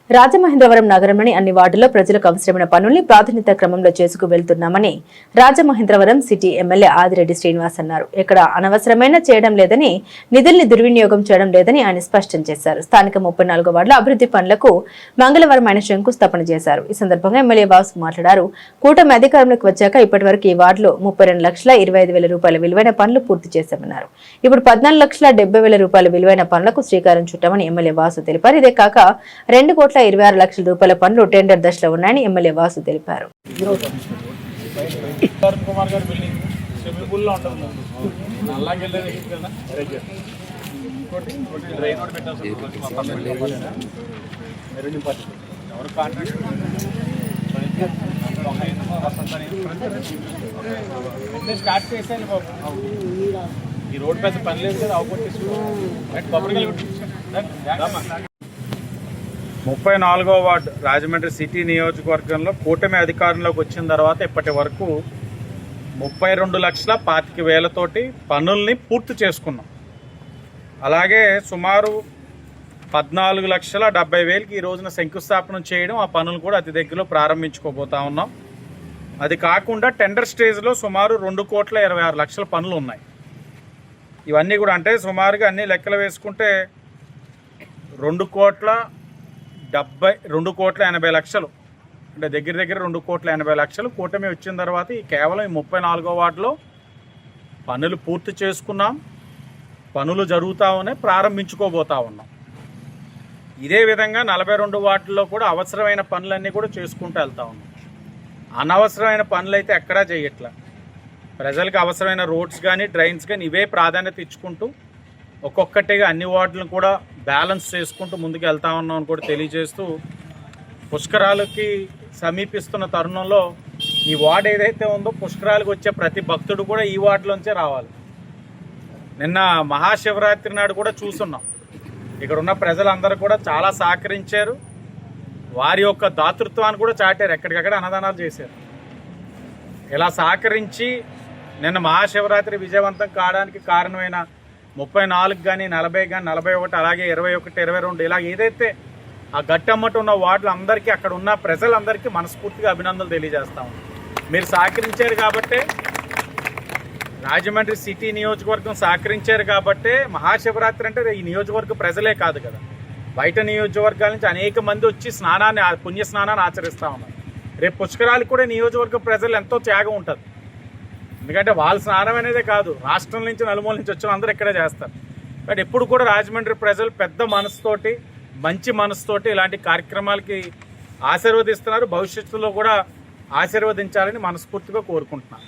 రాజమహేంద్రవరం నగరంలోని అన్ని వార్డుల్లో ప్రజలకు అవసరమైన పనుల్ని ప్రాధాన్యత క్రమంలో చేసుకు వెళ్తున్నామని రాజమహేంద్రవరం సిటీ ఎమ్మెల్యే ఆదిరెడ్డి శ్రీనివాస్ అన్నారు. ఇక్కడ అనవసరమైన చేయడం లేదని, నిధుల్ని దుర్వినియోగం చేయడం లేదని ఆయన స్పష్టం చేశారు. స్థానిక 34 వార్డుల అభివృద్ధి పనులకు మంగళవారం ఆయన శంకుస్థాపన చేశారు. ఈ సందర్భంగా ఎమ్మెల్యే వాసు మాట్లాడారు. కూటమి అధికారంలోకి వచ్చాక ఇప్పటి వరకు ఈ వార్డులో 32,25,000 రూపాయల విలువైన పనులు పూర్తి చేశామన్నారు. ఇప్పుడు 14,70,000 రూపాయల విలువైన పనులకు శ్రీకారం చుట్టామని ఎమ్మెల్యే వాసు తెలిపారు. ఇదే కాక 2,26 లక్షల పనులు టెండర్ దశలో ఉన్నాయని ఎమ్మెల్యే వాసు తెలిపారు. ఈ రోడ్ పెద్ద పని లేదు కదా, 34వ వార్డు రాజమండ్రి సిటీ నియోజకవర్గంలో కూటమి అధికారంలోకి వచ్చిన తర్వాత ఇప్పటి వరకు 32,25,000 పనుల్ని పూర్తి చేసుకున్నాం. అలాగే సుమారు 14,70,000కి ఈ రోజున శంకుస్థాపన చేయడం, ఆ పనులు కూడా అతి దగ్గరలో ప్రారంభించుకోబోతా ఉన్నాం. అది కాకుండా టెండర్ స్టేజ్లో సుమారు 2,26,00,000 పనులు ఉన్నాయి. ఇవన్నీ కూడా అంటే సుమారుగా అన్ని లెక్కలు వేసుకుంటే 2,80,00,000 అంటే దగ్గర 2,80,00,000 కూటమి వచ్చిన తర్వాత ఈ కేవలం ఈ 34వ వార్డులో పనులు పూర్తి చేసుకున్నాం. పనులు జరుగుతూ ఉన్నాయి, ప్రారంభించుకోబోతా ఉన్నాం. ఇదే విధంగా 42 వార్డుల్లో కూడా అవసరమైన పనులన్నీ కూడా చేసుకుంటూ వెళ్తూ ఉన్నాం. అనవసరమైన పనులు అయితే ఎక్కడా చేయట్లా. ప్రజలకు అవసరమైన రోడ్స్ కానీ డ్రైన్స్ కానీ ఇవే ప్రాధాన్యత ఇచ్చుకుంటూ ఒక్కొక్కటిగా అన్ని వార్డులను కూడా బ్యాలెన్స్ చేసుకుంటూ ముందుకు వెళ్తా ఉన్నాం అని కూడా తెలియజేస్తూ, పుష్కరాలకి సమీపిస్తున్న తరుణంలో ఈ వార్డు ఏదైతే ఉందో పుష్కరాలకు వచ్చే ప్రతి భక్తుడు కూడా ఈ వార్డులోంచే రావాలి. నిన్న మహాశివరాత్రి నాడు కూడా చూస్తున్నాం, ఇక్కడ ఉన్న ప్రజలందరూ కూడా చాలా సహకరించారు. వారి యొక్క దాతృత్వాన్ని కూడా చాటారు, ఎక్కడికక్కడ అన్నదానాలు చేశారు. ఇలా సహకరించి నిన్న మహాశివరాత్రి విజయవంతం కావడానికి కారణమైన 34 కానీ 40 కానీ 41 అలాగే 21, 22 ఇలా ఏదైతే ఆ గట్టమ్మట ఉన్న వార్డులు అందరికీ అక్కడ ఉన్న ప్రజలందరికీ మనస్ఫూర్తిగా అభినందనలు తెలియజేస్తాము. మీరు సహకరించారు కాబట్టే, రాజమండ్రి సిటీ నియోజకవర్గం సహకరించారు కాబట్టే మహాశివరాత్రి అంటే ఈ నియోజకవర్గ ప్రజలే కాదు కదా, బయట నియోజకవర్గాల నుంచి అనేక మంది వచ్చి పుణ్య స్నానాన్ని ఆచరిస్తూ ఉన్నారు. రేపు పుష్కరాలకు కూడా నియోజకవర్గ ప్రజలు ఎంతో త్యాగం ఉంటుంది. ఎందుకంటే వాళ్ళ స్నానం అనేదే కాదు, రాష్ట్రం నుంచి నలుమూల నుంచి వచ్చిన అందరూ ఇక్కడే చేస్తారు. బట్ ఎప్పుడు కూడా రాజమండ్రి ప్రజలు పెద్ద మనసుతోటి, మంచి మనసుతోటి ఇలాంటి కార్యక్రమాలకి ఆశీర్వదిస్తున్నారు. భవిష్యత్తులో కూడా ఆశీర్వదించాలని మనస్ఫూర్తిగా కోరుకుంటున్నాను.